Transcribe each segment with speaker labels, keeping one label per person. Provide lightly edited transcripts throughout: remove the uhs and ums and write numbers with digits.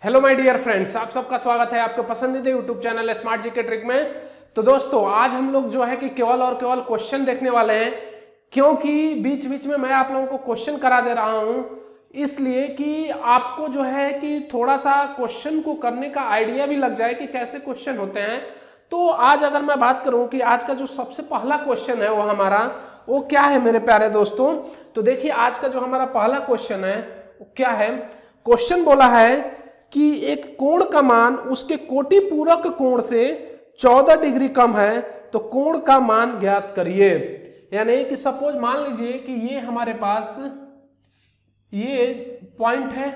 Speaker 1: Hello my dear friends, आप सबका स्वागत है आपके पसंदीदा YouTube channel smart GK trick में। तो दोस्तों, आज हम लोग जो है कि केवल और केवल क्वेश्चन देखने वाले हैं, क्योंकि बीच बीच में मैं आप लोगों को क्वेश्चन करा दे रहा हूं, इसलिए कि आपको जो है कि थोड़ा सा क्वेश्चन को करने का आइडिया भी लग जाए कि कैसे क्वेश्चन होते हैं। तो आज अगर मैं बात करूं कि आज का जो सबसे पहला क्वेश्चन है वो क्या है मेरे प्यारे दोस्तों। तो देखिए, आज का जो हमारा पहला क्वेश्चन है वो क्या है। क्वेश्चन बोला है कि एक कोण का मान उसके कोटि पूरक कोण से 14 डिग्री कम है, तो कोण का मान ज्ञात करिए। यानी कि सपोज मान लीजिए कि ये हमारे पास ये पॉइंट है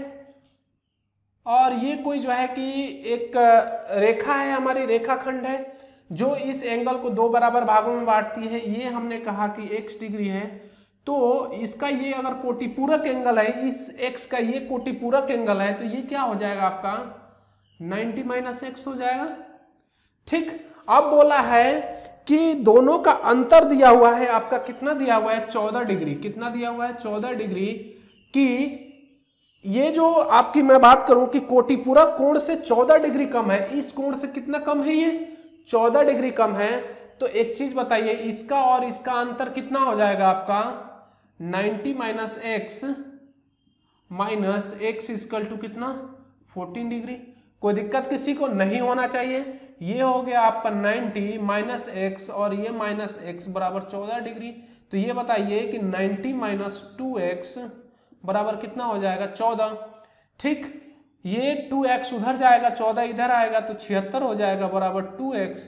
Speaker 1: और ये कोई जो है कि एक रेखा है, हमारी रेखाखंड है जो इस एंगल को दो बराबर भागों में बांटती है। ये हमने कहा कि x डिग्री है, तो इसका ये अगर कोटिपूरक एंगल है, इस x का ये कोटिपूरक एंगल है, तो ये क्या हो जाएगा आपका 90 माइनस एक्स हो जाएगा। ठीक, अब बोला है कि दोनों का अंतर दिया हुआ है आपका, कितना दिया हुआ है 14 डिग्री। कितना दिया हुआ है 14 डिग्री। कि ये जो आपकी मैं बात करूं कि कोटिपूरक कोण से 14 डिग्री कम है, इस कोण से कितना कम है, ये 14 डिग्री कम है। तो एक चीज बताइए, इसका और इसका अंतर कितना हो जाएगा आपका 90 माइनस एक्स इक्वल टू कितना 14 डिग्री। कोई दिक्कत किसी को नहीं होना चाहिए। ये हो गया आपका 90 माइनस एक्स और ये माइनस एक्स बराबर 14 डिग्री। तो ये बताइए कि 90 माइनस 2x बराबर कितना हो जाएगा 14। ठीक, ये 2x उधर जाएगा, 14 इधर आएगा, तो 76 हो जाएगा बराबर 2x।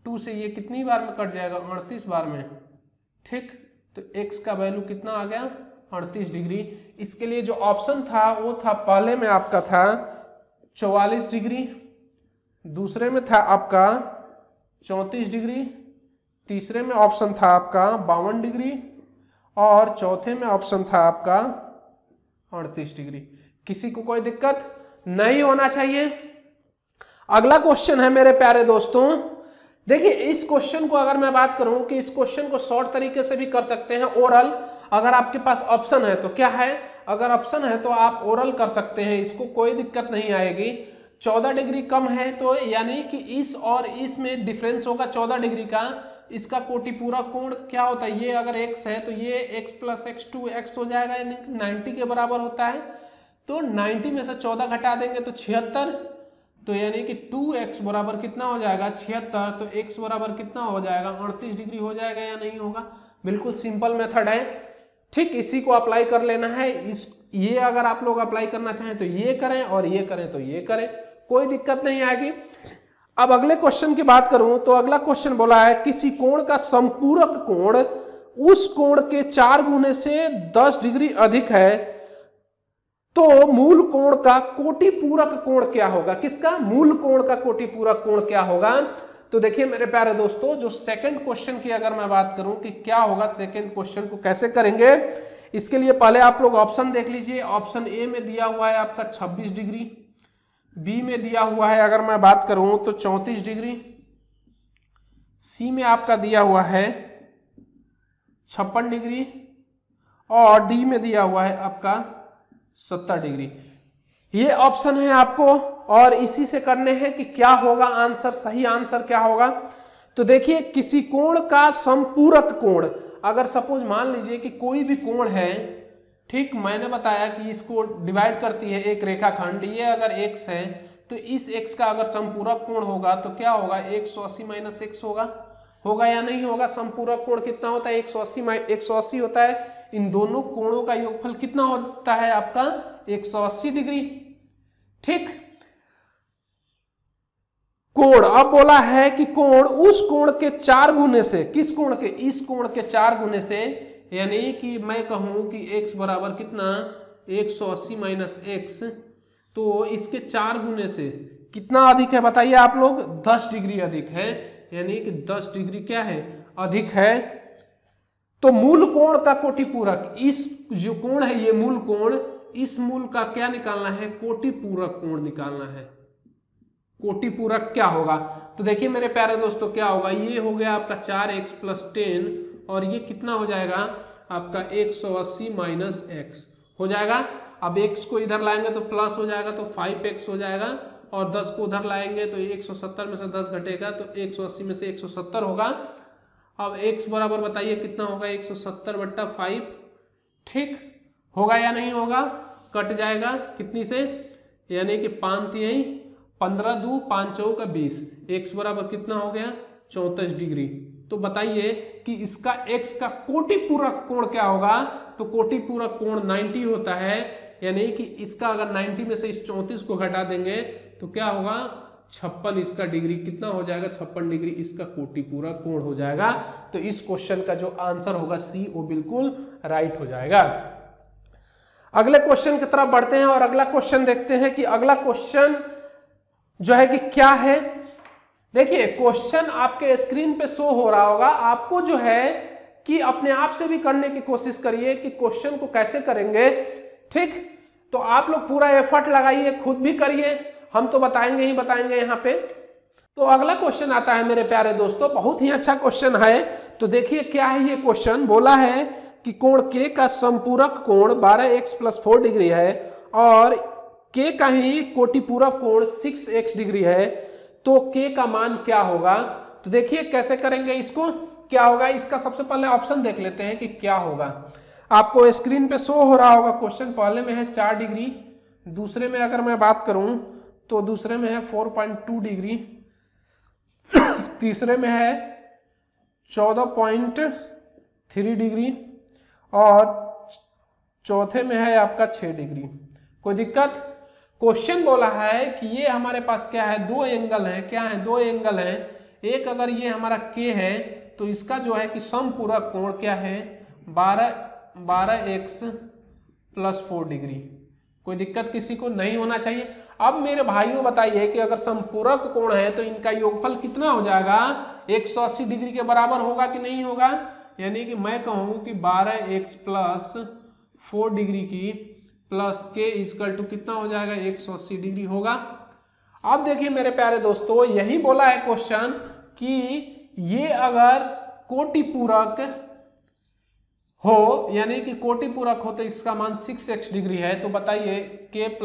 Speaker 1: 2 से ये कितनी बार में कट जाएगा 38 बार में। ठीक, तो x का वैल्यू कितना आ गया 38 डिग्री। इसके लिए जो ऑप्शन था वो था, पहले में आपका था 44 डिग्री, दूसरे में था आपका 34 डिग्री, तीसरे में ऑप्शन था आपका 52 डिग्री और चौथे में ऑप्शन था आपका 38 डिग्री। किसी को कोई दिक्कत नहीं होना चाहिए। अगला क्वेश्चन है मेरे प्यारे दोस्तों। देखिए, इस क्वेश्चन को अगर मैं बात करूं कि इस क्वेश्चन को शॉर्ट तरीके से भी कर सकते हैं, ओरल। अगर आपके पास ऑप्शन है तो क्या है, अगर ऑप्शन है तो आप ओरल कर सकते हैं, इसको कोई दिक्कत नहीं आएगी। 14 डिग्री कम है तो यानी कि इस और इस में डिफरेंस होगा 14 डिग्री का। इसका कोटिपूरक कोण क्या होता है, ये अगर x है तो ये x प्लस एक्स 2x हो जाएगा, यानी 90 के बराबर होता है। तो 90 में से 14 घटा देंगे तो 76, तो यानी कि 2x बराबर कितना हो जाएगा 76। तो x बराबर कितना हो जाएगा 38 डिग्री हो जाएगा या नहीं होगा। बिल्कुल सिंपल मेथड है। ठीक, इसी को अप्लाई कर लेना है। ये अगर आप लोग अप्लाई करना चाहें तो ये करें और ये करें तो ये करें, कोई दिक्कत नहीं आएगी। अब अगले क्वेश्चन की बात करूं तो अगला क्वेश्चन बोला है, किसी कोण का संपूरक कोण उस कोण के 4 गुने से 10 डिग्री अधिक है, तो मूल कोण का कोटिपूरक कोण क्या होगा। किसका, मूल कोण का कोटिपूरक कोण क्या होगा। तो देखिए मेरे प्यारे दोस्तों, जो सेकंड क्वेश्चन की अगर मैं बात करूं कि क्या होगा, सेकंड क्वेश्चन को कैसे करेंगे, इसके लिए पहले आप लोग ऑप्शन देख लीजिए। ऑप्शन ए में दिया हुआ है आपका 26 डिग्री, बी में दिया हुआ है अगर मैं बात करूं तो 34 डिग्री, सी में आपका दिया हुआ है 56 डिग्री और डी में दिया हुआ है आपका 70 डिग्री। ये ऑप्शन है आपको और इसी से करने हैं कि क्या होगा आंसर, सही आंसर क्या होगा। तो देखिए, किसी कोण का संपूरक कोण, अगर सपोज मान लीजिए कि कोई भी कोण है, ठीक, मैंने बताया कि इसको डिवाइड करती है एक रेखाखंड, ये अगर x है तो इस x का अगर संपूरक कोण होगा तो क्या होगा 180 माइनस एक्स होगा या नहीं होगा। संपूरक कोण कितना होता है 180 होता है। इन दोनों कोणों का योगफल कितना होता है आपका 180 डिग्री। ठीक, कोण, अब बोला है कि कोण उस कोण के 4 गुने से, किस कोण के, इस कोण के 4 गुने से, यानी कि मैं कहूं कि x बराबर कितना 180 माइनस एक्स, तो इसके 4 गुने से कितना अधिक है बताइए आप लोग, 10 डिग्री अधिक है। यानी कि 10 डिग्री क्या है, अधिक है। तो मूल कोण का कोटिपूरक, इस जो कोण है ये मूल कोण, इस मूल का क्या निकालना है, कोटिपूरक कोण निकालना है। कोटिपूरक क्या होगा, तो देखिए मेरे प्यारे दोस्तों क्या होगा, ये हो गया आपका 4x प्लस 10 और ये कितना हो जाएगा आपका 180 माइनस एक्स हो जाएगा। अब x को इधर लाएंगे तो प्लस हो जाएगा तो 5x हो जाएगा, और 10 को उधर लाएंगे तो 170 में से 10 घटेगा तो 180 में से 170 होगा। अब x बराबर बताइए कितना होगा, 170/5, ठीक होगा या नहीं होगा, कट जाएगा कितनी से, यानी कि 5 तिहाई 15 2 5 चौका 20, x बराबर कितना हो गया 34 डिग्री। तो बताइए कि इसका x का कोटि पूरक कोण क्या होगा, तो कोटि पूरक कोण 90 होता है, यानी कि इसका अगर 90 में से इस 34 को घटा देंगे तो क्या होगा 56 इसका डिग्री, कितना हो जाएगा 56 डिग्री इसका कोटि पूरक कोण हो जाएगा। तो इस क्वेश्चन का जो आंसर होगा सी वो बिल्कुल राइट हो जाएगा। अगले क्वेश्चन की तरफ बढ़ते हैं और अगला क्वेश्चन देखते हैं कि अगला क्वेश्चन जो है कि क्या है। देखिए क्वेश्चन आपके स्क्रीन पे शो हो रहा होगा, आपको जो है कि अपने आप से भी करने की कोशिश करिए कि क्वेश्चन को कैसे करेंगे, ठीक। तो आप लोग पूरा एफर्ट लगाइए, खुद भी करिए, हम तो बताएंगे ही बताएंगे यहाँ पे। तो अगला क्वेश्चन आता है मेरे प्यारे दोस्तों, बहुत ही अच्छा क्वेश्चन है। तो देखिए क्या है ये क्वेश्चन, बोला है कि कोण K का संपूरक कोण 12x + 4 डिग्री है और K का ही कोटिपूरक कोण 6x डिग्री है, तो K का मान क्या होगा। तो देखिए कैसे करेंगे इसको, क्या होगा इसका सबसे पहले ऑप्शन देख लेते हैं कि क्या होगा। आपको स्क्रीन पे शो हो रहा होगा क्वेश्चन, पहले में है 4 डिग्री, दूसरे में अगर मैं बात करूं तो दूसरे में है 4.2 डिग्री, तीसरे में है 14.3 डिग्री और चौथे में है आपका 6 डिग्री। कोई दिक्कत। क्वेश्चन बोला है कि ये हमारे पास क्या है, दो एंगल है, क्या है दो एंगल है। एक अगर ये हमारा K है तो इसका जो है कि समपूरक कोण क्या है 12x + 4 डिग्री। कोई दिक्कत किसी को नहीं होना चाहिए। अब मेरे भाइयों बताइए कि अगर समपूरक कोण है तो इनका योगफल कितना हो जाएगा, 180 डिग्री के बराबर होगा कि नहीं होगा। यानी कि मैं कहूं कि 12x + 4 डिग्री की प्लस K = कितना हो जाएगा 180 डिग्री होगा। अब देखिए मेरे प्यारे दोस्तों, यही बोला है क्वेश्चन कि ये अगर कोटिपूरक हो, यानी कि कोटिपूरक हो तो इसका मान 6x डिग्री है। तो बताइए K +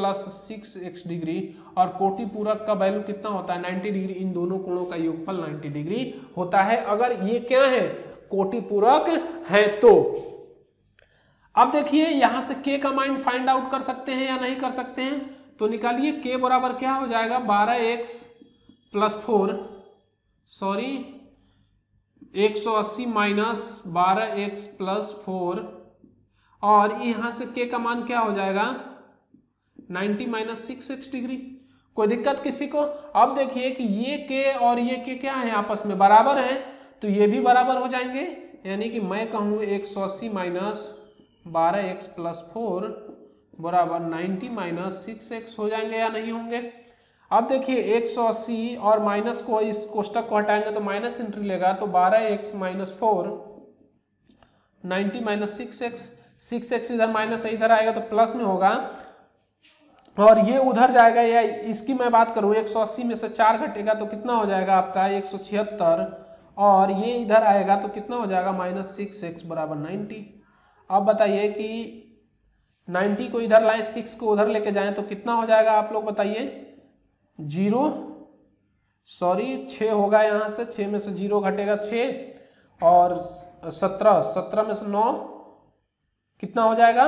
Speaker 1: 6x डिग्री और कोटिपूरक का वैल्यू कितना होता है 90 डिग्री, इन दोनों कोणों का योगफल 90 डिग्री होता है अगर ये क्या है कोटिपूरक है तो। अब देखिए यहां से K का मान फाइंड आउट कर सकते हैं या नहीं कर सकते हैं, तो निकालिए K बराबर क्या हो जाएगा 12x + 4, सॉरी 180 - 12x + 4, और यहां से K का मान क्या हो जाएगा 90 - 6x डिग्री। कोई दिक्कत किसी को। अब देखिए कि ये K और ये K क्या है आपस में बराबर है, तो ये भी बराबर हो जाएंगे। यानी कि मैं कहूँ 180 - 12x + 4 बराबर 90 - 6x हो जाएंगे या नहीं होंगे। अब देखिए 180 और माइनस को इस कोष्टक को हटाएंगे तो माइनस एंट्री लेगा, तो 12x - 4 90 - 6x, 6x इधर माइनस इधर आएगा तो प्लस में होगा, और ये उधर जाएगा। या इसकी मैं बात करूँ 180 में से 4 घटेगा तो कितना हो जाएगा आपका 176, और ये इधर आएगा तो कितना हो जाएगा -6x बराबर 90। अब बताइए कि 90 को इधर लाएं 6 को उधर लेके जाएं तो कितना हो जाएगा आप लोग बताइए 0, सॉरी 6 होगा, यहाँ से 6 में से 0 घटेगा 6 और 17 में से 9 कितना हो जाएगा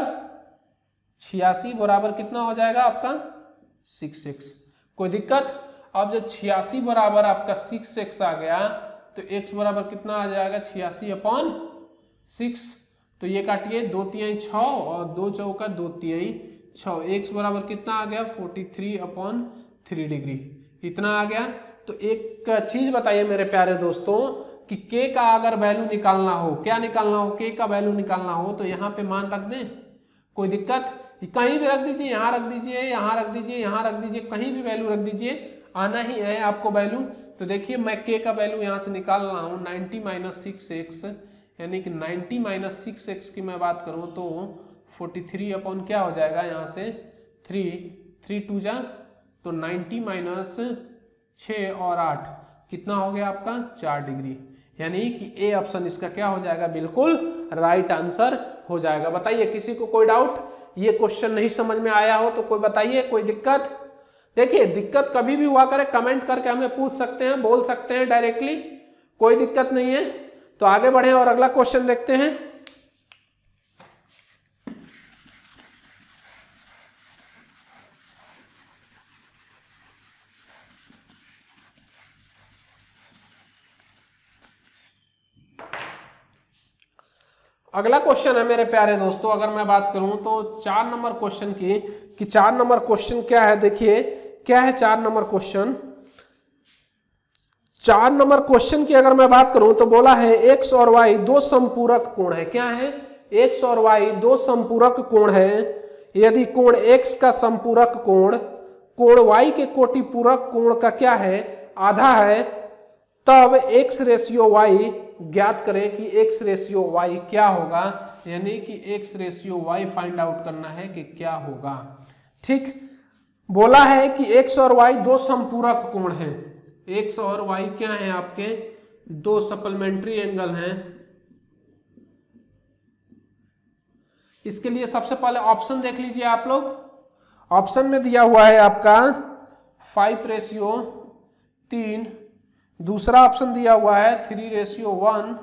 Speaker 1: 86 बराबर कितना हो जाएगा आपका 6x। कोई दिक्कत। अब जब 86 बराबर आपका 6x आ गया तो x बराबर कितना आ जाएगा 86/6। तो ये काटिए 2 तिहाई 6 और 2 चौका 2 तिहाई 6, x बराबर कितना आ गया 43/3 डिग्री, इतना आ गया। तो एक चीज बताइए मेरे प्यारे दोस्तों कि K का अगर वैल्यू निकालना हो, क्या निकालना हो K का वैल्यू निकालना हो तो यहाँ पे मान रख दें, कोई दिक्कत, कहीं भी रख दीजिए, यहाँ रख दीजिए, यहाँ रख दीजिए, यहाँ रख दीजिए, कहीं भी वैल्यू रख दीजिए, आना ही है आपको वैल्यू। तो देखिए मैं K का वैल्यू यहाँ से निकाल रहा हूँ 90 - 6x, यानी कि 90 - 6x की मैं बात करूँ तो 43 अपॉन क्या हो जाएगा यहाँ से 3 2 जा तो 90 - 6 और 8 कितना हो गया आपका 4 डिग्री। यानी कि ए ऑप्शन इसका क्या हो जाएगा बिल्कुल राइट आंसर हो जाएगा। बताइए किसी को कोई डाउट ये क्वेश्चन नहीं समझ में आया हो तो कोई बताइए, कोई दिक्कत? देखिए दिक्कत कभी भी हुआ करे कमेंट करके हमें पूछ सकते हैं, बोल सकते हैं डायरेक्टली, कोई दिक्कत नहीं है। तो आगे बढ़े और अगला क्वेश्चन देखते हैं। अगला क्वेश्चन है मेरे प्यारे दोस्तों, अगर मैं बात करूं तो 4 नंबर क्वेश्चन की, कि 4 नंबर क्वेश्चन क्या है। देखिए क्या है 4 नंबर क्वेश्चन। 4 नंबर क्वेश्चन की अगर मैं बात करूं तो बोला है एक्स और वाई दो समपूरक कोण है। क्या है? एक्स और वाई दो समपूरक कोण है। यदि कोण एक्स का समपूरक कोण वाई के कोटि पूरक कोण का क्या है? आधा है, तब एक्स रेशियो वाई ज्ञात करें कि एक्स रेशियो वाई क्या होगा। यानी कि X ratio Y find out करना है कि क्या होगा। ठीक, बोला है कि एक्स और वाई दो समपूरक कोण हैं। एक्स और वाई क्या है आपके? दो सप्लीमेंट्री एंगल हैं। इसके लिए सबसे पहले ऑप्शन देख लीजिए आप लोग। ऑप्शन में दिया हुआ है आपका 5:3, दूसरा ऑप्शन दिया हुआ है 3:1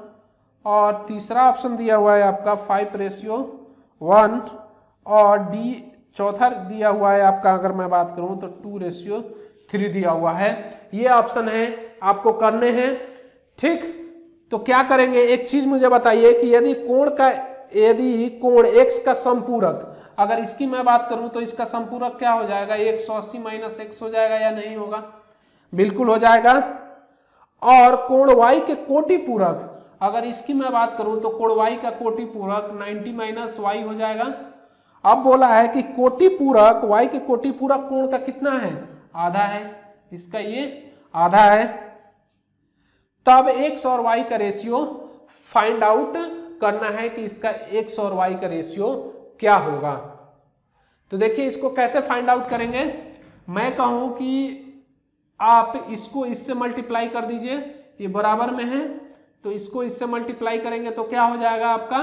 Speaker 1: और तीसरा ऑप्शन दिया हुआ है आपका 5:1 और डी चौथा दिया हुआ है आपका, अगर मैं बात करूं तो 2:3 दिया हुआ है। ये ऑप्शन है आपको करने हैं। ठीक, तो क्या करेंगे, एक चीज मुझे बताइए कि यदि कोण x का समपूरक, अगर इसकी मैं बात करूं तो इसका समपूरक क्या हो जाएगा? 180 - x हो जाएगा या नहीं होगा? बिल्कुल हो जाएगा। और कोण y के कोटि पूरक, अगर इसकी मैं बात करूं तो कोण y का कोटि पूरक 90 - y हो जाएगा। अब बोला है कि कोटि पूरक y के कोटि पूरक कोण का कितना है? आधा है। इसका ये आधा है। तब x और y का रेशियो फाइंड आउट करना है कि इसका x और y का रेशियो क्या होगा। तो देखिए इसको कैसे फाइंड आउट करेंगे। मैं कहूं कि आप इसको इससे मल्टीप्लाई कर दीजिए, ये बराबर में है तो इसको इससे मल्टीप्लाई करेंगे तो क्या हो जाएगा आपका?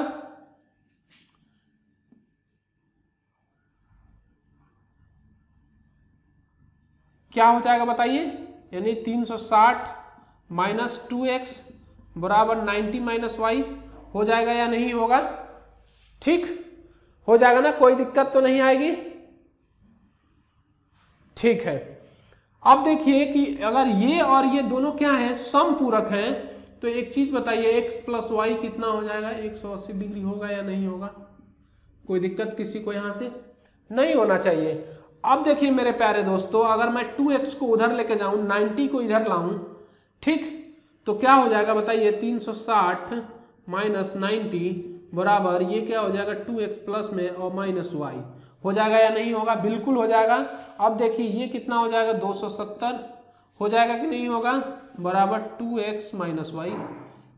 Speaker 1: क्या हो जाएगा बताइए? यानी 360 - 2x बराबर 90 - y हो जाएगा या नहीं होगा? ठीक हो जाएगा ना, कोई दिक्कत तो नहीं आएगी। ठीक है, अब देखिए कि अगर ये और ये दोनों क्या है? समपूरक हैं। तो एक चीज बताइए, x + y कितना हो जाएगा? 180 डिग्री होगा या नहीं होगा? कोई दिक्कत किसी को यहां से नहीं होना चाहिए। अब देखिए मेरे प्यारे दोस्तों, अगर मैं 2x को उधर लेके जाऊं, 90 को इधर लाऊं, ठीक, तो क्या हो जाएगा बताइए? 360 - 90 बराबर ये क्या हो जाएगा? 2x प्लस में और -y हो जाएगा या नहीं होगा? बिल्कुल हो जाएगा। अब देखिए ये कितना हो जाएगा? 270 हो जाएगा कि नहीं होगा? बराबर 2x - y।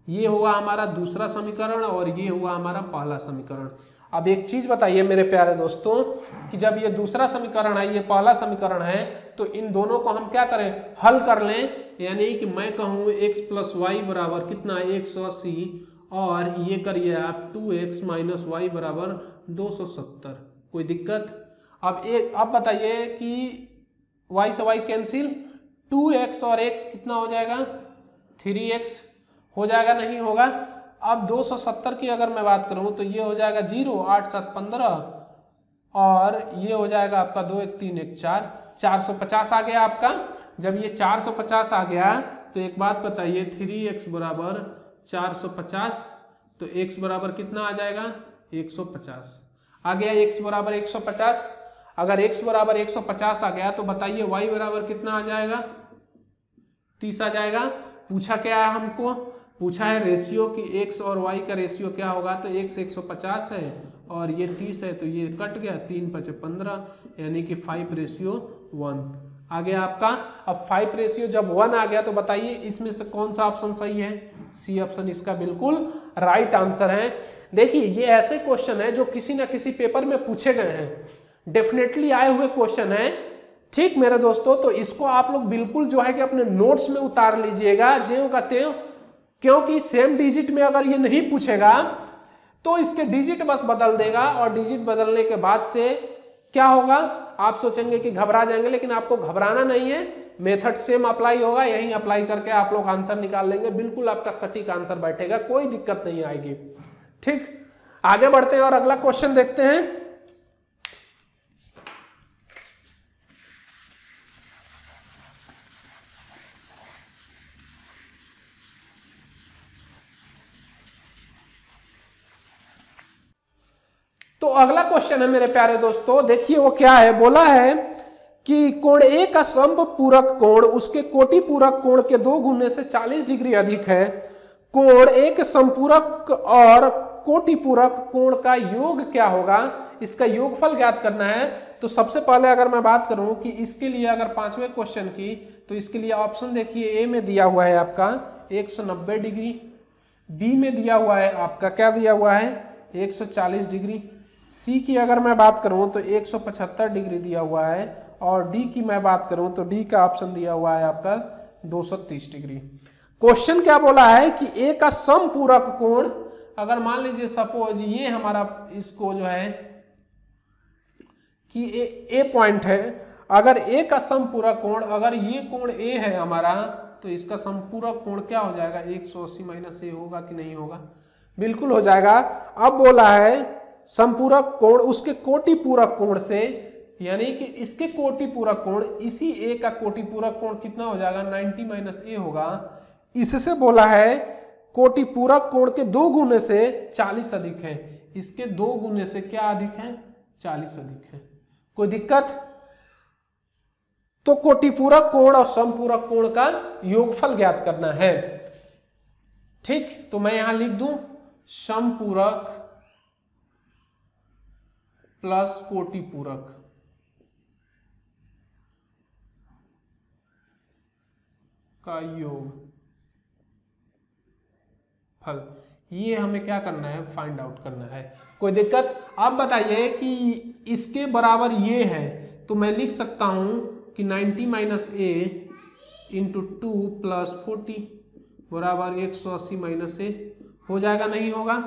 Speaker 1: ये हुआ हमारा दूसरा समीकरण और ये हुआ हमारा पहला समीकरण। अब एक चीज बताइए मेरे प्यारे दोस्तों कि जब ये दूसरा समीकरण है, ये पहला समीकरण है, तो इन दोनों को हम क्या करें? हल कर लें। यानी कि मैं कहूँ x + y बराबर कितना? 180 और ये करिए आप 2x - y बराबर 270। कोई दिक्कत? अब बताइए कि y से y कैंसिल, 2x और x कितना हो जाएगा? 3x हो जाएगा नहीं होगा? अब 270 की अगर मैं बात करूं तो ये हो जाएगा 0, 8 7 15 और ये हो जाएगा आपका 2 1 3 1 4, 450 आ गया आपका। जब ये 450 आ गया तो एक बात बताइए, 3x बराबर 450, तो x बराबर कितना आ जाएगा? 150 आ गया। x बराबर 150। अगर x बराबर 150 आ गया तो बताइए y बराबर कितना आ जाएगा? 30 आ जाएगा। पूछा क्या है हमको? पूछा है रेशियो कि x और y का रेशियो क्या होगा। तो x 150 है और ये 30 है, तो ये कट गया, 3 × 5 = 15, यानी कि 5:1 आ गया आपका। अब 5 रेशियो जब 1 आ गया तो बताइए इसमें से कौन सा ऑप्शन सही है? सी ऑप्शन इसका बिल्कुल राइट आंसर है। देखिए ये ऐसे क्वेश्चन है जो किसी ना किसी पेपर में पूछे गए हैं, डेफिनेटली आए हुए क्वेश्चन है। ठीक मेरे दोस्तों, तो इसको आप लोग बिल्कुल जो है कि अपने नोट्स में उतार लीजिएगा ज्यों का त्यों, क्योंकि सेम डिजिट में अगर ये नहीं पूछेगा तो इसके डिजिट बस बदल देगा, और डिजिट बदलने के बाद से क्या होगा, आप सोचेंगे कि घबरा जाएंगे, लेकिन आपको घबराना नहीं है, मेथड सेम अप्लाई होगा, यही अप्लाई करके आप लोग आंसर निकाल लेंगे, बिल्कुल आपका सटीक आंसर बैठेगा, कोई दिक्कत नहीं आएगी। ठीक, आगे बढ़ते हैं और अगला क्वेश्चन देखते हैं। तो अगला क्वेश्चन है मेरे प्यारे दोस्तों, देखिए वो क्या है, बोला है कि कोण ए का समपूरक कोण उसके कोटि पूरक कोण के 2 गुने से 40 डिग्री अधिक है। कोण ए के संपूरक और कोटि पूरक कोण का योग क्या होगा, इसका योगफल ज्ञात करना है। तो सबसे पहले अगर मैं बात करूं कि इसके लिए अगर 5वें क्वेश्चन की, तो इसके लिए ऑप्शन देखिए, ए में दिया हुआ है आपका 190 डिग्री, बी में दिया हुआ है आपका क्या दिया हुआ है 140 डिग्री, सी की अगर मैं बात करूं तो 175 डिग्री दिया हुआ है, और डी की मैं बात करूं तो डी का ऑप्शन दिया हुआ है आपका 230 डिग्री। क्वेश्चन क्या बोला है कि ए का समपूरक कोण, अगर मान लीजिए सपोज ये हमारा इसको जो है कि ए पॉइंट है, अगर ए का समपूरक कोण, अगर ये कोण ए है हमारा, तो इसका समपूरक कोण क्या हो जाएगा 180 माइनस ए होगा कि नहीं होगा, बिल्कुल हो जाएगा। अब बोला है समपूरक कोण उसके कोटि पूरक कोण से, यानी कि इसके कोटि पूरक कोण इसी ए का कोटि पूरक कोण कितना हो जाएगा 90 माइनस ए होगा। इससे बोला है कोटि पूरक कोण के 2 गुने से 40 अधिक है, इसके 2 गुने से क्या अधिक है 40 अधिक है, कोई दिक्कत। तो कोटि पूरक कोण और समपूरक कोण का योगफल ज्ञात करना है। ठीक, तो मैं यहां लिख दूं समपूरक प्लस कोटि पूरक का योग फल, ये हमें क्या करना है फाइंड आउट करना है, कोई दिक्कत। आप बताइए कि इसके बराबर ये है, तो मैं लिख सकता हूं कि 90 माइनस ए इंटू 2 प्लस 40 बराबर 180 माइनस ए, हो जाएगा नहीं होगा।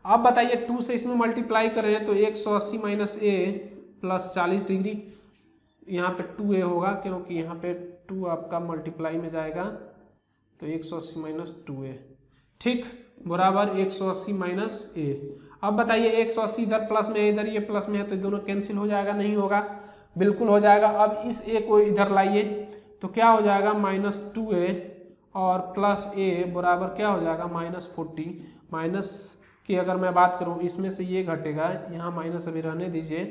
Speaker 1: अब बताइए 2 से इसमें मल्टीप्लाई करें तो 180 माइनस ए प्लस 40 डिग्री, यहाँ पे 2a होगा क्योंकि यहाँ पे 2 आपका मल्टीप्लाई में जाएगा, तो 180 माइनस 2a, ठीक, बराबर 180 माइनस ए। अब बताइए 180 इधर प्लस में है, इधर ये प्लस में है, तो दोनों कैंसिल हो जाएगा नहीं होगा, बिल्कुल हो जाएगा। अब इस a को इधर लाइए तो क्या हो जाएगा माइनस 2a और प्लस a बराबर क्या हो जाएगा माइनस 40। माइनस की अगर मैं बात करूं इसमें से ये घटेगा, यहाँ माइनस अभी रहने दीजिए,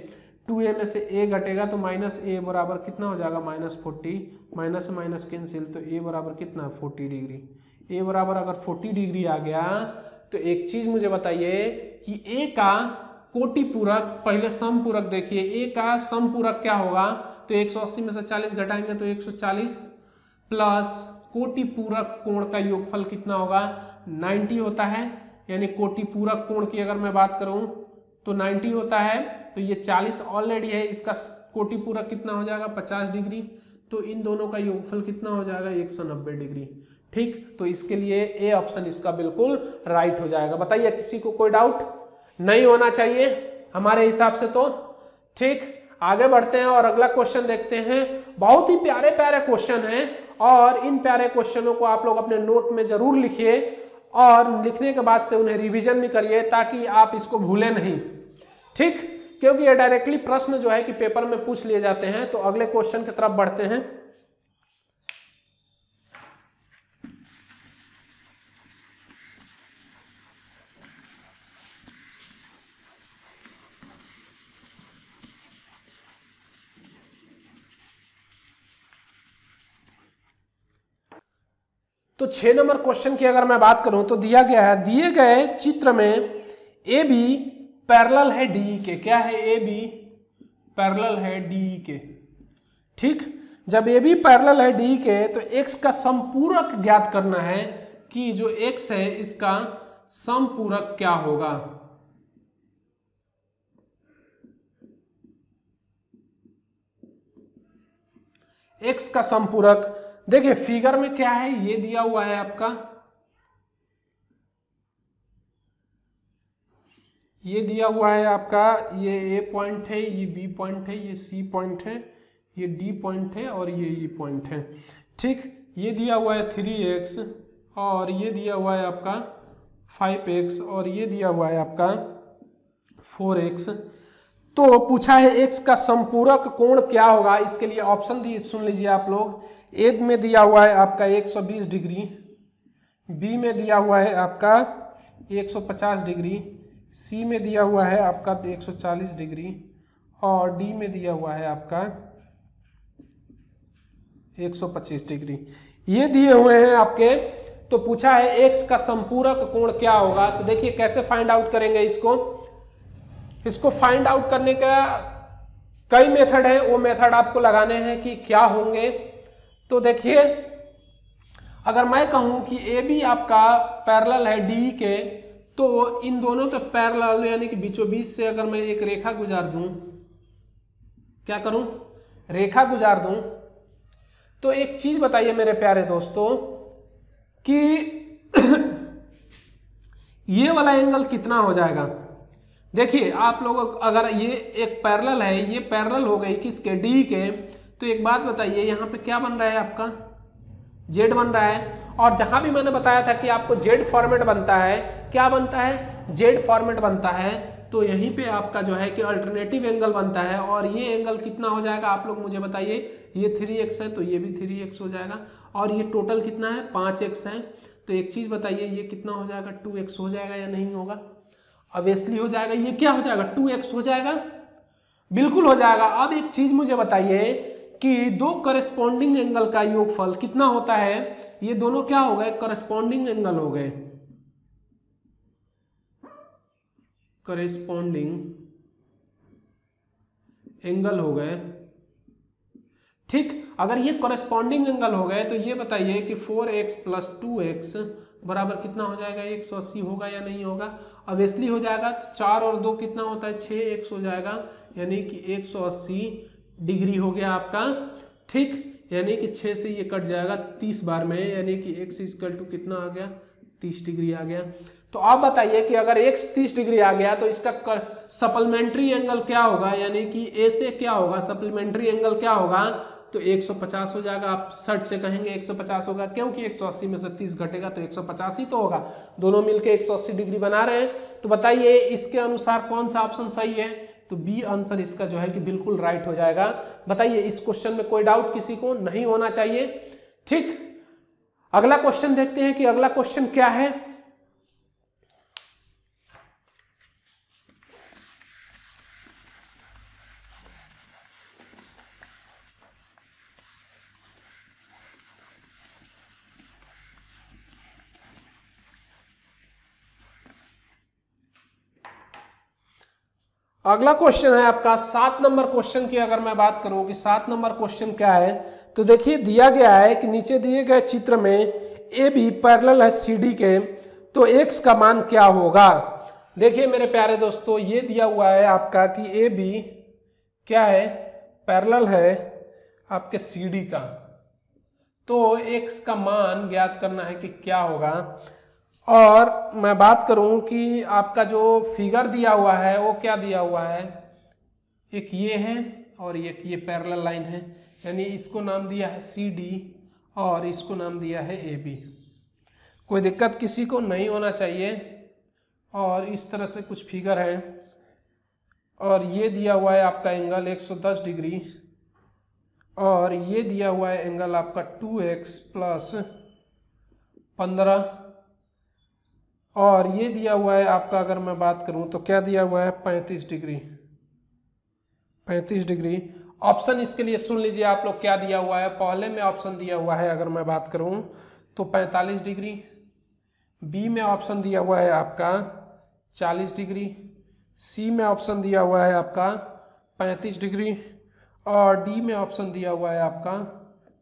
Speaker 1: 2a में से a घटेगा तो माइनस a बराबर कितना हो जाएगा माइनस 40, माइनस से माइनस कैंसिल, तो a बराबर कितना 40 डिग्री। a बराबर अगर 40 डिग्री आ गया तो एक चीज मुझे बताइए कि a का कोटि पूरक, पहले समपूरक देखिए, a का समपूरक क्या होगा, तो 180 में से 40 घटाएंगे तो 140 प्लस कोटि पूरक कोण का योगफल कितना होगा 90 होता है, यानी कोटि पूरक कोण की अगर मैं बात करूं तो 90 होता है, तो ये 40 ऑलरेडी है, इसका कोटि पूरक कितना हो जाएगा 50 डिग्री, तो इन दोनों का योगफल कितना हो जाएगा 190 डिग्री। ठीक, तो इसके लिए ए ऑप्शन इसका बिल्कुल राइट हो जाएगा। बताइए किसी को कोई डाउट नहीं होना चाहिए हमारे हिसाब से तो। ठीक, आगे बढ़ते हैं और अगला क्वेश्चन देखते हैं। बहुत ही प्यारे प्यारे क्वेश्चन हैं और इन प्यारे क्वेश्चनों को आप लोग अपने नोट में जरूर लिखिए और लिखने के बाद से उन्हें रिवीजन भी करिए ताकि आप इसको भूलें नहीं। ठीक, क्योंकि ये डायरेक्टली प्रश्न जो है कि पेपर में पूछ लिए जाते हैं। तो अगले क्वेश्चन की तरफ बढ़ते हैं। तो 6 नंबर क्वेश्चन की अगर मैं बात करूं तो दिया गया है, दिए गए चित्र में ए बी पैरेलल है डी के। क्या है, ए बी पैरेलल है डी के। ठीक, जब ए बी पैरेलल है डी के तो एक्स का समपूरक ज्ञात करना है कि जो एक्स है इसका समपूरक क्या होगा। एक्स का समपूरक देखिए फिगर में क्या है, ये दिया हुआ है आपका ये दिया हुआ है आपका, ये ए पॉइंट है, ये बी पॉइंट है, ये सी पॉइंट है, ये डी पॉइंट है और ये ई पॉइंट है। ठीक, ये दिया हुआ है 3x और ये दिया हुआ है आपका 5x और ये दिया हुआ है आपका 4x। तो पूछा है x का संपूरक कोण क्या होगा, इसके लिए ऑप्शन दिए, सुन लीजिए आप लोग। ए में दिया हुआ है आपका 120 डिग्री, बी में दिया हुआ है आपका 150 डिग्री, सी में दिया हुआ है आपका 140 डिग्री और डी में दिया हुआ है आपका 125 डिग्री। ये दिए हुए हैं आपके। तो पूछा है x का संपूरक कोण क्या होगा। तो देखिए कैसे फाइंड आउट करेंगे इसको फाइंड आउट करने का कई मेथड है, वो मेथड आपको लगाने हैं कि क्या होंगे। तो देखिए अगर मैं कहूं कि ए बी आपका पैरेलल है डी के, तो इन दोनों के पैरेलल यानी कि बीचों बीच से अगर मैं एक रेखा गुजार दूं, क्या करूं, रेखा गुजार दूं, तो एक चीज बताइए मेरे प्यारे दोस्तों कि ये वाला एंगल कितना हो जाएगा। देखिए आप लोग, अगर ये एक पैरेलल है, ये पैरेलल हो गई किसके, डी के, तो एक बात बताइए यहाँ पे क्या बन रहा है आपका, जेड बन रहा है। और जहां भी मैंने बताया था कि आपको जेड फॉर्मेट बनता है, क्या बनता है, जेड फॉर्मेट बनता है, तो यहीं पे आपका जो है कि अल्टरनेटिव एंगल बनता है। और ये एंगल कितना हो जाएगा आप लोग मुझे बताइए। ये 3x है तो ये भी 3x हो जाएगा और ये टोटल कितना है 5x है। तो एक चीज बताइए ये कितना हो जाएगा, 2x हो जाएगा या नहीं होगा, ऑब्वियसली हो जाएगा। ये क्या हो जाएगा, 2x हो जाएगा, बिल्कुल हो जाएगा। अब एक चीज मुझे बताइए कि दो करस्पॉन्डिंग एंगल का योगफल कितना होता है। ये दोनों क्या हो गए, करस्पॉन्डिंग एंगल हो गए, करस्पॉन्डिंग एंगल हो गए। ठीक, अगर ये करस्पॉन्डिंग एंगल हो गए तो ये बताइए कि 4x + 2x बराबर कितना हो जाएगा, 180 होगा या नहीं होगा, ऑब्वियसली हो जाएगा। तो 4 और 2 कितना होता है, 6x हो जाएगा, यानी कि 180 डिग्री हो गया आपका। ठीक, यानी कि 6 से ये कट जाएगा 30 बार में, यानी कि x = कितना आ गया, 30 डिग्री आ गया। तो आप बताइए कि अगर x 30 डिग्री आ गया तो इसका सप्लीमेंट्री एंगल क्या होगा, यानी कि a से क्या होगा, सप्लीमेंट्री एंगल क्या होगा, तो 150 हो जाएगा। आप सट से कहेंगे 150 होगा, क्योंकि 180 में से 30 घटेगा तो 150 ही तो होगा, दोनों मिलके 180 डिग्री बना रहे हैं। तो बताइए इसके अनुसार कौन सा ऑप्शन सही है, तो बी आंसर इसका जो है कि बिल्कुल राइट हो जाएगा। बताइए इस क्वेश्चन में कोई डाउट किसी को नहीं होना चाहिए। ठीक, अगला क्वेश्चन देखते हैं कि अगला क्वेश्चन क्या है। अगला क्वेश्चन है आपका 7 नंबर क्वेश्चन की। अगर मैं बात करूं कि 7 नंबर क्वेश्चन क्या है, तो देखिए दिया गया है कि नीचे दिए गए चित्र में ए बी पैरेलल है सी डी के, तो x का मान क्या होगा। देखिए मेरे प्यारे दोस्तों, ये दिया हुआ है आपका कि ए बी क्या है, पैरेलल है आपके सी डी का, तो x का मान ज्ञात करना है कि क्या होगा। और मैं बात करूं कि आपका जो फिगर दिया हुआ है वो क्या दिया हुआ है, एक ये है और एक ये पैरेलल लाइन है, यानी इसको नाम दिया है सी डी और इसको नाम दिया है ए बी। कोई दिक्कत किसी को नहीं होना चाहिए। और इस तरह से कुछ फिगर है और ये दिया हुआ है आपका एंगल 110 डिग्री और ये दिया हुआ है एंगल आपका 2x + 15 और ये दिया हुआ है आपका, अगर मैं बात करूं तो क्या दिया हुआ है 35 डिग्री, 35 डिग्री। ऑप्शन इसके लिए सुन लीजिए आप लोग क्या दिया हुआ है। पहले में ऑप्शन दिया हुआ है अगर मैं बात करूं तो 45 डिग्री, बी में ऑप्शन दिया हुआ है आपका 40 डिग्री, सी में ऑप्शन दिया हुआ है आपका 35 डिग्री और डी में ऑप्शन दिया हुआ है आपका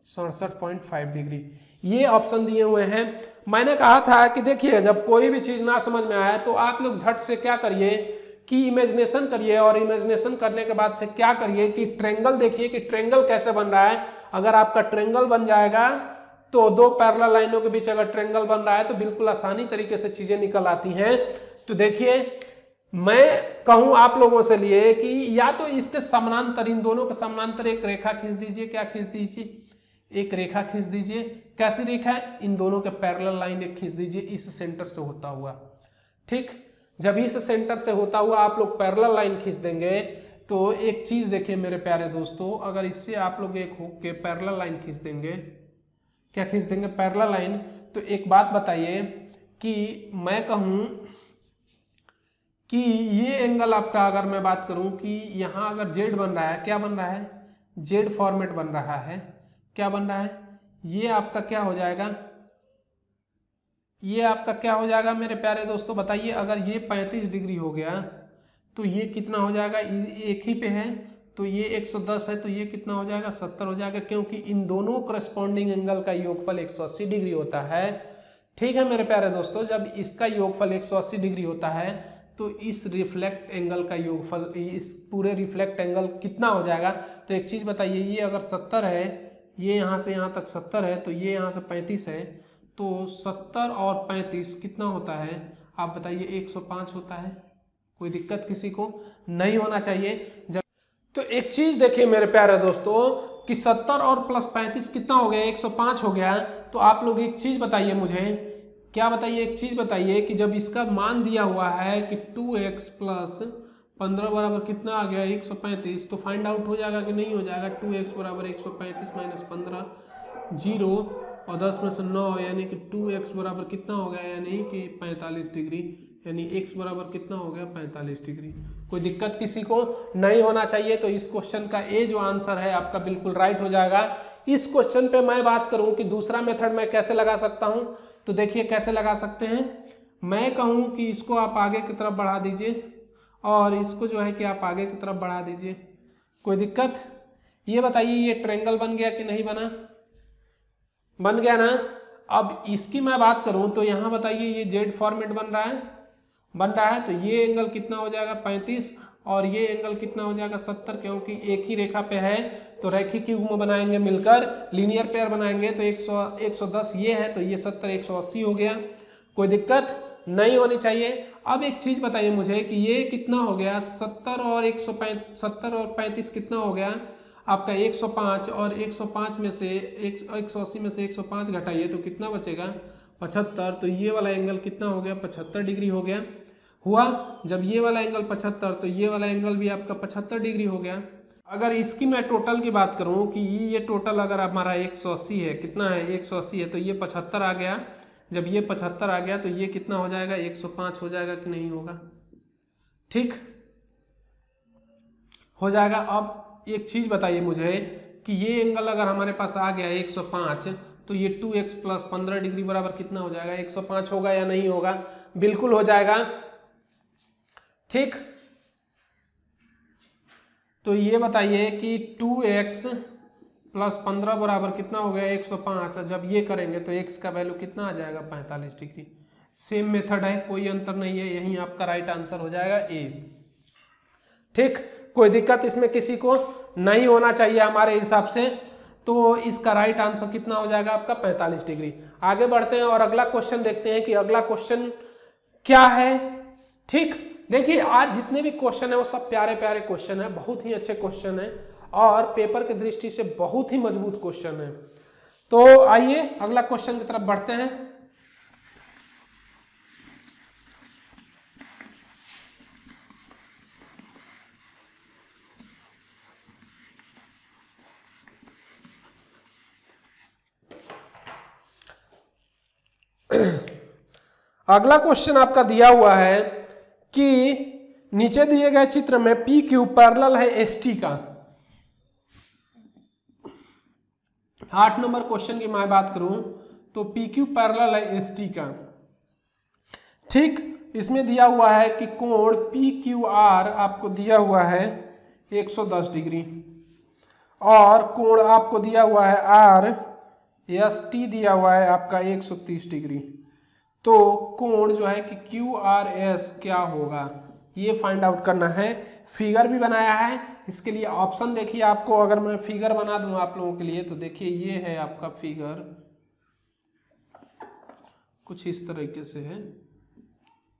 Speaker 1: 67.5 डिग्री। ये ऑप्शन दिए हुए हैं। मैंने कहा था कि देखिए जब कोई भी चीज ना समझ में आए तो आप लोग झट से क्या करिए कि इमेजिनेशन करिए और इमेजिनेशन करने के बाद से क्या करिए कि ट्रेंगल देखिए कि ट्रेंगल कैसे बन रहा है। अगर आपका ट्रेंगल बन जाएगा तो दो पैरेलल लाइनों के बीच अगर ट्रेंगल बन रहा है तो बिल्कुल आसानी तरीके से चीजें निकल आती हैं। तो देखिए मैं कहूं आप लोगों से लिए कि या तो इसके समानांतर, इन दोनों के समानांतर एक रेखा खींच दीजिए। क्या खींच दीजिए? एक रेखा खींच दीजिए। कैसी रेखा है? इन दोनों के पैरेलल लाइन एक खींच दीजिए इस सेंटर से होता हुआ। ठीक, जब इस सेंटर से होता हुआ आप लोग पैरेलल लाइन खींच देंगे तो एक चीज देखिए मेरे प्यारे दोस्तों, अगर इससे आप लोग एक हुक के पैरेलल लाइन खींच देंगे, क्या खींच देंगे? Parallel line. तो एक बात बताइए कि मैं कहूं कि ये एंगल आपका, अगर मैं बात करूं कि यहां अगर जेड बन रहा है, क्या बन रहा है? जेड फॉर्मेट बन रहा है। क्या बन रहा है? ये आपका क्या हो जाएगा? ये आपका क्या हो जाएगा मेरे प्यारे दोस्तों बताइए? अगर ये 35 डिग्री हो गया तो ये कितना हो जाएगा? एक ही पे है तो ये 110 है, तो ये कितना हो जाएगा? 70 हो जाएगा, क्योंकि इन दोनों करस्पॉन्डिंग एंगल का योगफल 180 डिग्री होता है। ठीक है मेरे प्यारे दोस्तों, जब इसका योगफल 180 डिग्री होता है तो इस रिफ्लेक्ट एंगल का योगफल, इस पूरे रिफ्लेक्ट एंगल कितना हो जाएगा? तो एक चीज बताइए, ये अगर 70 है, ये यहाँ से यहाँ तक 70 है, तो ये यहाँ से 35 है, तो 70 और 35 कितना होता है? आप बताइए। 105 होता है। कोई दिक्कत किसी को नहीं होना चाहिए। जब तो एक चीज देखिए मेरे प्यारे दोस्तों कि 70 और प्लस 35 कितना हो गया? 105 हो गया। तो आप लोग एक चीज बताइए मुझे, क्या बताइए? एक चीज बताइए कि जब इसका मान दिया हुआ है कि 2x प्लस 15 बराबर कितना आ गया? 135, तो फाइंड आउट हो जाएगा कि नहीं हो जाएगा? 2x बराबर 135 माइनस 15, 0 और 10 में से 9, यानी कि 2x बराबर कितना हो गया? यानी कि 45 डिग्री, यानी x बराबर कितना हो गया? 45 डिग्री। कोई दिक्कत किसी को नहीं होना चाहिए। तो इस क्वेश्चन का ए जो आंसर है आपका बिल्कुल राइट हो जाएगा। इस क्वेश्चन पे मैं बात करूं कि दूसरा मेथड मैं कैसे लगा सकता हूं, तो देखिए कैसे लगा सकते हैं। मैं कहूं कि इसको आप आगे की तरफ बढ़ा दीजिए और इसको जो है कि आप आगे की तरफ बढ़ा दीजिए। कोई दिक्कत? ये बताइए ये ट्रायंगल बन गया कि नहीं बना? बन गया ना। अब इसकी मैं बात करूं तो यहां बताइए ये जेड फॉर्मेट बन रहा है, बन रहा है, तो ये एंगल कितना हो जाएगा? 35 और ये एंगल कितना हो जाएगा? 70, क्योंकि एक ही रेखा पे है तो रैखिक युग्म बनाएंगे मिलकर, लीनियर पेयर बनाएंगे तो 110 ये है, तो ये 70 180 हो गया। कोई दिक्कत नहीं होनी चाहिए। अब एक चीज बताइए मुझे कि ये कितना हो गया? 70 और 35 कितना हो गया आपका? 105, और 105 में से 180 में से 105 घटाइए तो कितना बचेगा? 75। तो ये वाला एंगल कितना हो गया? 75 डिग्री हो गया। हुआ। जब ये वाला एंगल 75 तो ये वाला एंगल भी आपका 75 डिग्री हो गया। अगर इसकी मैं टोटल की बात करूं कि ये टोटल अगर हमारा 180 है, कितना है? 180 है, तो ये 75 आ गया। जब ये 75 आ गया तो ये कितना हो जाएगा? 105 हो जाएगा कि नहीं होगा? ठीक हो जाएगा। अब एक चीज बताइए मुझे कि ये एंगल अगर हमारे पास आ गया 105, तो ये 2x प्लस 15 डिग्री बराबर कितना हो जाएगा? 105 होगा या नहीं होगा? बिल्कुल हो जाएगा। ठीक, तो ये बताइए कि 2x प्लस 15 बराबर कितना हो गया? 105। जब ये करेंगे तो x का वैल्यू कितना आ जाएगा? 45 डिग्री। सेम मेथड है, कोई अंतर नहीं है, यही आपका राइट आंसर हो जाएगा ए। ठीक, कोई दिक्कत इसमें किसी को नहीं होना चाहिए हमारे हिसाब से। तो इसका राइट आंसर कितना हो जाएगा आपका? 45 डिग्री। आगे बढ़ते हैं और अगला क्वेश्चन देखते हैं कि अगला क्वेश्चन क्या है। ठीक, देखिए आज जितने भी क्वेश्चन है वो सब प्यारे प्यारे क्वेश्चन है, बहुत ही अच्छे क्वेश्चन है और पेपर की दृष्टि से बहुत ही मजबूत क्वेश्चन है। तो आइए अगला क्वेश्चन की तरफ बढ़ते हैं। अगला क्वेश्चन आपका दिया हुआ है कि नीचे दिए गए चित्र में पी क्यू पैरेलल है एस टी का। 8 नंबर क्वेश्चन की मैं बात करूं तो पी क्यू पैरेलल है एस टी का। ठीक, इसमें दिया हुआ है कि कोण पी क्यू आर आपको दिया हुआ है 110 डिग्री और कोण आपको दिया हुआ है आर एस टी दिया हुआ है आपका 130 डिग्री। तो कोण जो है कि क्यू आर एस क्या होगा ये फाइंड आउट करना है। फिगर भी बनाया है, इसके लिए ऑप्शन देखिए आपको, अगर मैं फिगर बना दूं आप लोगों के लिए तो देखिए ये है आपका फिगर, कुछ इस तरीके से है।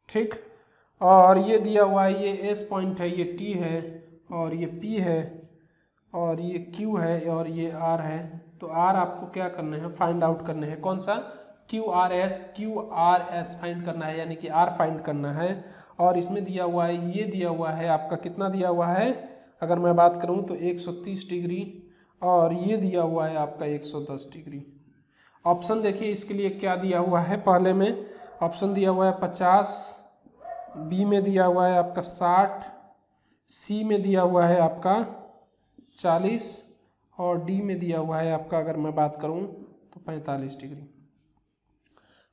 Speaker 1: ठीक, और ये दिया हुआ है, ये एस पॉइंट है, ये टी है, और ये पी है, और ये क्यू है, और ये आर है। तो आर आपको क्या करना है, फाइंड आउट करने हैं। कौन सा? क्यू आर एस फाइंड करना है, यानी कि आर फाइंड करना है। और इसमें दिया हुआ है, ये दिया हुआ है आपका, कितना दिया हुआ है अगर मैं बात करूं तो 130 डिग्री, और ये दिया हुआ है आपका 110 डिग्री। ऑप्शन देखिए इसके लिए क्या दिया हुआ है। पहले में ऑप्शन दिया हुआ है 50, बी में दिया हुआ है आपका 60, सी में दिया हुआ है आपका 40, और डी में दिया हुआ है आपका अगर मैं बात करूं तो 45 डिग्री।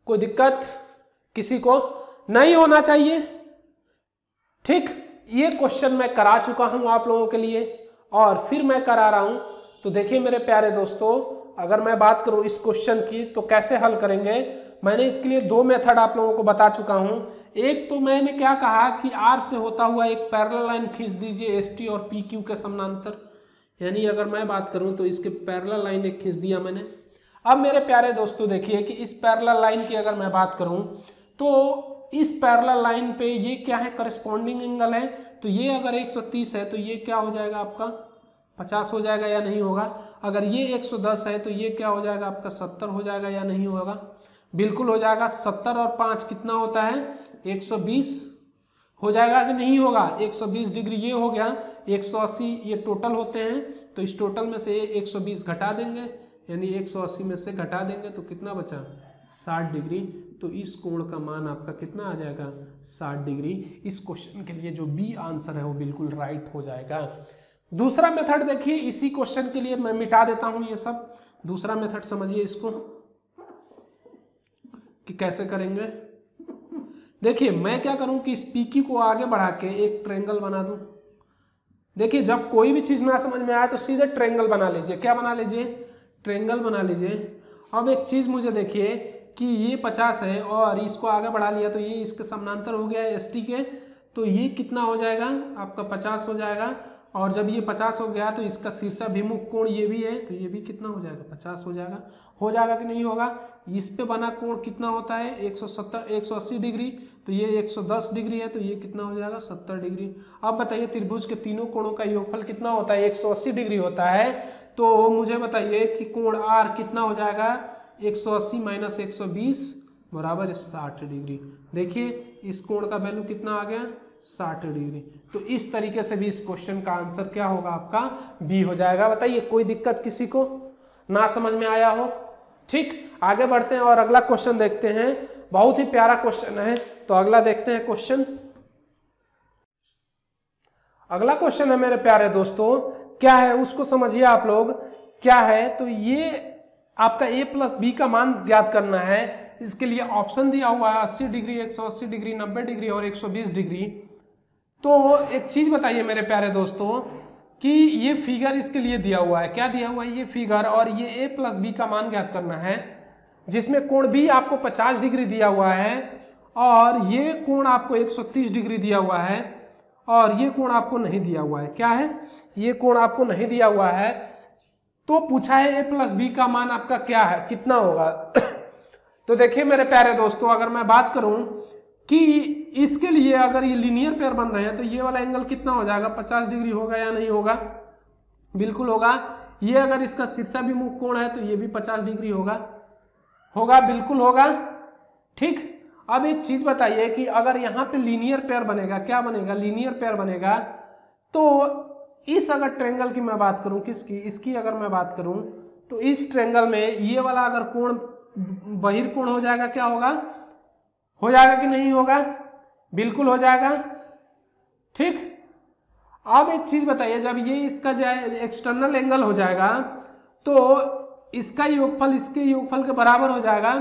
Speaker 1: कोई दिक्कत किसी को नहीं होना चाहिए। ठीक, ये क्वेश्चन मैं करा चुका हूं आप लोगों के लिए, और फिर मैं करा रहा हूं। तो देखिए मेरे प्यारे दोस्तों, अगर मैं बात करूं इस क्वेश्चन की तो कैसे हल करेंगे, मैंने इसके लिए दो मेथड आप लोगों को बता चुका हूं। एक तो मैंने क्या कहा कि आर से होता हुआ एक पैरेलल लाइन खींच दीजिए एस टी और पी क्यू के समानांतर, यानी अगर मैं बात करूं तो इसके पैरेलल लाइन एक खींच दिया मैंने। अब मेरे प्यारे दोस्तों देखिए कि इस पैरेलल लाइन की अगर मैं बात करूं तो इस पैरेलल लाइन पे ये क्या है, करस्पॉन्डिंग एंगल है। तो ये अगर 130 है तो ये क्या हो जाएगा आपका 50 हो जाएगा या नहीं होगा। अगर ये 110 है तो ये क्या हो जाएगा आपका 70 हो जाएगा या नहीं होगा। बिल्कुल हो जाएगा। 70 और 5 कितना होता है 120 हो जाएगा कि नहीं होगा। 120 डिग्री ये हो गया, 180 ये टोटल होते हैं, तो इस टोटल में से 120 घटा देंगे, यानी 180 में से घटा देंगे तो कितना बचा 60 डिग्री। तो इस कोण का मान आपका कितना आ जाएगा 60 डिग्री। इस क्वेश्चन के लिए जो बी आंसर है वो बिल्कुल राइट हो जाएगा। दूसरा मेथड देखिए, इसी क्वेश्चन के लिए मैं मिटा देता हूं ये सब। दूसरा मेथड समझिए इसको कि कैसे करेंगे। देखिए मैं क्या करूं कि इस पीक्यू को आगे बढ़ा के एक ट्रायंगल बना दूं। देखिए जब कोई भी चीज ना समझ में आए तो सीधे ट्रायंगल बना लीजिए। क्या बना लीजिए, ट्रायंगल बना लीजिए। अब एक चीज मुझे देखिए कि ये 50 है और इसको आगे बढ़ा लिया तो ये इसके समानांतर हो गया एस टी के, तो ये कितना हो जाएगा आपका 50 हो जाएगा। और जब ये 50 हो गया तो इसका शीर्षाभिमुख कोण ये भी है, तो ये भी कितना हो जाएगा 50 हो जाएगा। हो जाएगा कि नहीं होगा। इस पे बना कोण कितना होता है 180 डिग्री, तो ये 110 डिग्री है, तो ये कितना हो जाएगा 70 डिग्री। अब बताइए त्रिभुज के तीनों कोणों का योगफल कितना होता है 180 डिग्री होता है। तो मुझे बताइए कि कोण आर कितना हो जाएगा 180 माइनस 120 बराबर 60 डिग्री। देखिए इस कोण का वैल्यू कितना आ गया 60 डिग्री। तो इस तरीके से भी इस क्वेश्चन का आंसर क्या होगा आपका बी हो जाएगा। बताइए कोई दिक्कत किसी को ना समझ में आया हो। ठीक, आगे बढ़ते हैं और अगला क्वेश्चन देखते हैं। बहुत ही प्यारा क्वेश्चन है, तो अगला देखते हैं क्वेश्चन। अगला क्वेश्चन है मेरे प्यारे दोस्तों, क्या है उसको समझिए आप लोग। क्या है तो ये आपका a प्लस बी का मान ज्ञात करना है। इसके लिए ऑप्शन दिया हुआ है 80 डिग्री, 180 डिग्री, 90 डिग्री और 120 डिग्री। तो एक चीज बताइए मेरे प्यारे दोस्तों कि ये फिगर इसके लिए दिया हुआ है। क्या दिया हुआ है ये फिगर, और ये a प्लस बी का मान ज्ञात करना है, जिसमें कोण b आपको 50 डिग्री दिया हुआ है और ये कोण आपको 130 डिग्री दिया हुआ है, और ये कोण आपको नहीं दिया हुआ है। क्या है, ये कोण आपको नहीं दिया हुआ है। तो पूछा है a प्लस बी का मान आपका क्या है, कितना होगा। तो देखिए मेरे प्यारे दोस्तों, अगर मैं बात करूं कि इसके लिए अगर ये लीनियर पेयर बन रहे हैं तो ये वाला एंगल कितना हो जाएगा 50 डिग्री होगा या नहीं होगा। बिल्कुल होगा। ये अगर इसका शीर्षाभिमुख कोण है तो ये भी 50 डिग्री होगा। होगा, बिल्कुल होगा। ठीक, अब एक चीज बताइए कि अगर यहाँ पे लीनियर पेयर बनेगा, क्या बनेगा लीनियर पेयर बनेगा, तो इस अगर ट्रायंगल की मैं बात करूं, किसकी, इसकी अगर मैं बात करूं तो इस ट्रायंगल में ये वाला अगर कोण बहिर्कोण हो जाएगा, क्या होगा, हो जाएगा कि नहीं होगा, बिल्कुल हो जाएगा। ठीक, अब एक चीज बताइए, जब ये इसका एक्सटर्नल एंगल हो जाएगा तो इसका योगफल इसके योगफल के बराबर हो जाएगा।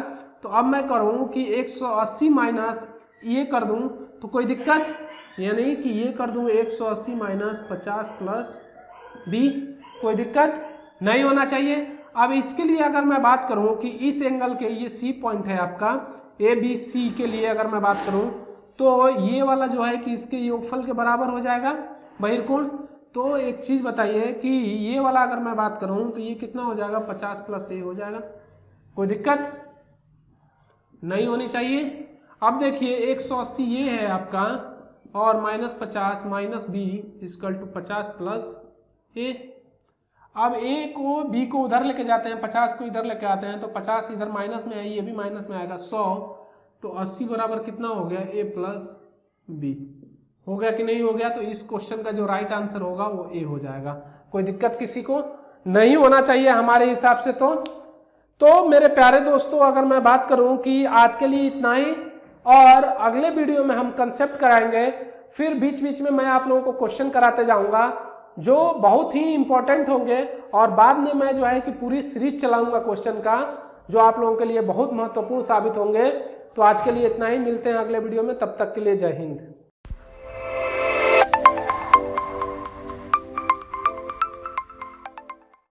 Speaker 1: तो अब मैं करूं कि 180 माइनस ये कर दूं तो कोई दिक्कत, यानी कि ये कर दूं 180 माइनस 50 प्लस बी, कोई दिक्कत नहीं होना चाहिए। अब इसके लिए अगर मैं बात करूं कि इस एंगल के ये सी पॉइंट है आपका ए बी सी के लिए अगर मैं बात करूं तो ये वाला जो है कि इसके योगफल के बराबर हो जाएगा बहिर्कोण। तो एक चीज बताइए कि ये वाला अगर मैं बात करूं तो ये कितना हो जाएगा 50 प्लस ए हो जाएगा, कोई दिक्कत नहीं होनी चाहिए। अब देखिए 180 ये है आपका और -50 minus B equal to 50 plus A. अब ए को बी को उधर लेके जाते हैं, 50 को इधर लेके आते हैं, तो 50 इधर माइनस में है, ये भी माइनस में आएगा 100, तो 80 बराबर कितना हो गया ए प्लस बी। हो गया कि नहीं हो गया? तो इस क्वेश्चन का जो राइट आंसर होगा वो ए हो जाएगा। कोई दिक्कत किसी को नहीं होना चाहिए हमारे हिसाब से। तो मेरे प्यारे दोस्तों, अगर मैं बात करूं कि आज के लिए इतना ही, और अगले वीडियो में हम कंसेप्ट कराएंगे, फिर बीच बीच में मैं आप लोगों को क्वेश्चन कराते जाऊंगा जो बहुत ही इंपॉर्टेंट होंगे, और बाद में मैं जो है कि पूरी सीरीज चलाऊंगा क्वेश्चन का, जो आप लोगों के लिए बहुत महत्वपूर्ण साबित होंगे। तो आज के लिए इतना ही, मिलते हैं अगले वीडियो में, तब तक के लिए जय हिंद।